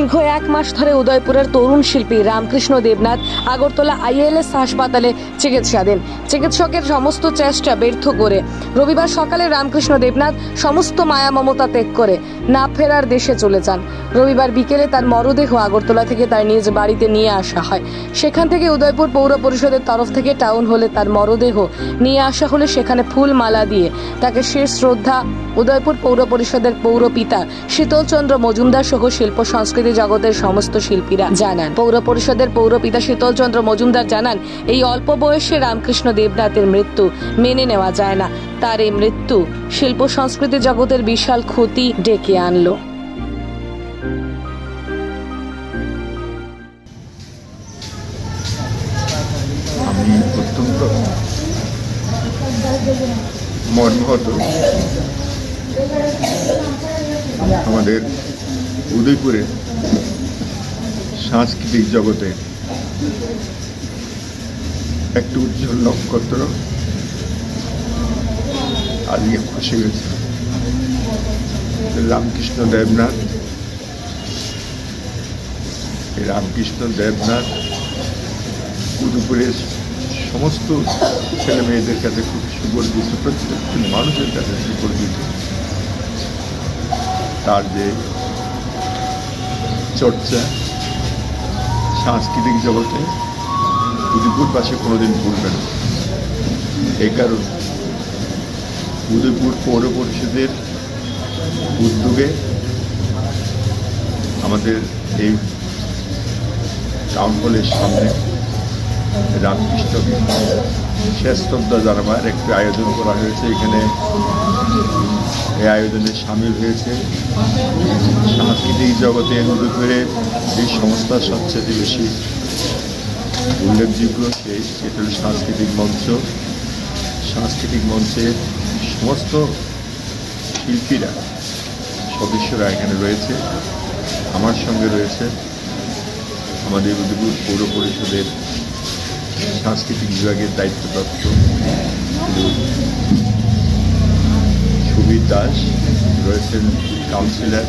দীর্ঘ 1 মাস ধরে উদয়পুরের তরুণ শিল্পী রামকৃষ্ণ দেবনাথ আগরতলা ILS হাসপাতালে চিকিৎসাধীন। চিকিৎসকের সমস্ত চেষ্টা ব্যর্থ করে রবিবার সকালে রামকৃষ্ণ দেবনাথ সমস্ত মায়া মমতা ত্যাগ করে না ফেরার দেশে চলে যান। রবিবার বিকেলে তার মরদেহ আগরতলা থেকে তার নিজ বাড়িতে নিয়ে আসা হয়। সেখান থেকে উদয়পুর পৌর পরিষদের তরফ থেকে টাউন হলে তার মরদেহ নিয়ে আসা হলে সেখানে ফুল মালা দিয়ে তাকে শেষ শ্রদ্ধা উদয়পুর পৌর পরিষদের পৌর পিতা শীতল চন্দ্র মজুমদার সহ শিল্প সংস্কৃতি জগতের সমস্ত শিল্পীরা জানান। পৌর পরিষদের পৌর পিতা শীতল চন্দ্র মজুমদার জানান, এই অল্প বয়সে রামকৃষ্ণ দেবনাথের মৃত্যু মেনে নেওয়া যায় না। তার এই মৃত্যু শিল্প সংস্কৃতি জগতের বিশাল ক্ষতি ডেকে আনলো। আমি অত্যন্ত মর্মাহত। আমাদের উদয়পুরে সাংস্কৃতিক জগতে একটি উজ্জ্বল নক্ষত্র আজকে খসে গেছে। রামকৃষ্ণ দেবনাথ, রামকৃষ্ণ দেবনাথ উদয়পুরের সমস্ত ছেলে মেয়েদের কাছে খুব সুপরিচিত, প্রত্যেকটি মানুষের কাছে সুপরিচিত। তার যে চর্চা সাংস্কৃতিক জগতে উদয়পুরবাসী কোনোদিন ভুলবে না। এই কারণে উদয়পুর পৌর পরিষদের উদ্যোগে আমাদের এই টাউন হলের সামনে রামকৃষ্ণকে শেষ শ্রদ্ধা জানাবার একটি আয়োজন করা হয়েছে। এখানে এই আয়োজনে সামিল হয়েছে সাংস্কৃতিক জগতে উদয়পুরের এই সংস্থার সবচেয়ে বেশি উল্লেখযোগ্য সেই এটা হল সাংস্কৃতিক মঞ্চ। সাংস্কৃতিক মঞ্চের সমস্ত শিল্পীরা সদস্যরা এখানে রয়েছে। আমার সঙ্গে রয়েছে আমাদের উদয়পুর পৌর পরিষদের সাংস্কৃতিক বিভাগের দায়িত্বপ্রাপ্ত সুবীর দাস, রয়েছেন কাউন্সিলর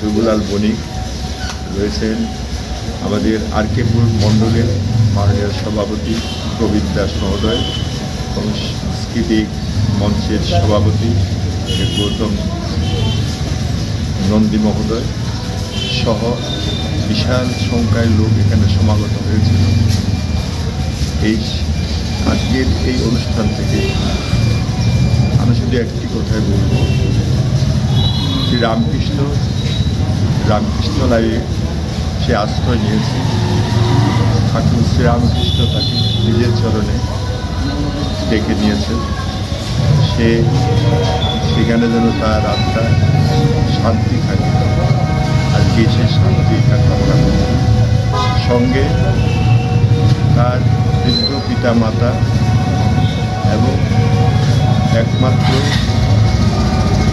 রঘুলাল বণিক, রয়েছেন আমাদের আরকেপুর মণ্ডলের মাননীয় সভাপতি প্রবীর দাস মহোদয় এবং সাংস্কৃতিক মঞ্চের সভাপতি গৌতম নন্দী মহোদয় সহ বিশাল সংখ্যায় লোক এখানে সমাগত হয়েছিল। এই আজকের এই অনুষ্ঠান থেকে আমি শুধু একটি কথাই বলব, শ্রী রামকৃষ্ণ লাইয়ে সে আশ্রয় নিয়েছে। ঠাকুর শ্রীরামকৃষ্ণ তাকে নিজের চরণে ডেকে নিয়েছে। সেখানে যেন তার আত্মা শান্তি থাকে, আজকে সে শান্তি কামনা করছে। সঙ্গে তার বৃদ্ধ পিতা মাতা এবং একমাত্র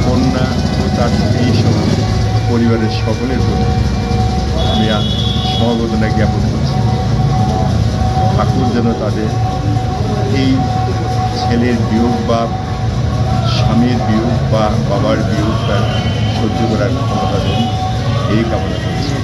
কন্যা ও তার এই সহ পরিবারের সকলের প্রতি আমি সমবেদনা জ্ঞাপন করছি। ঠাকুর যেন তাদের এই ছেলের বিয়োগ বা স্বামীর বিয়োগ বা বাবার বিয়োগ তার সহ্য করার ক্ষমতা দেন, এই কামনা করছি।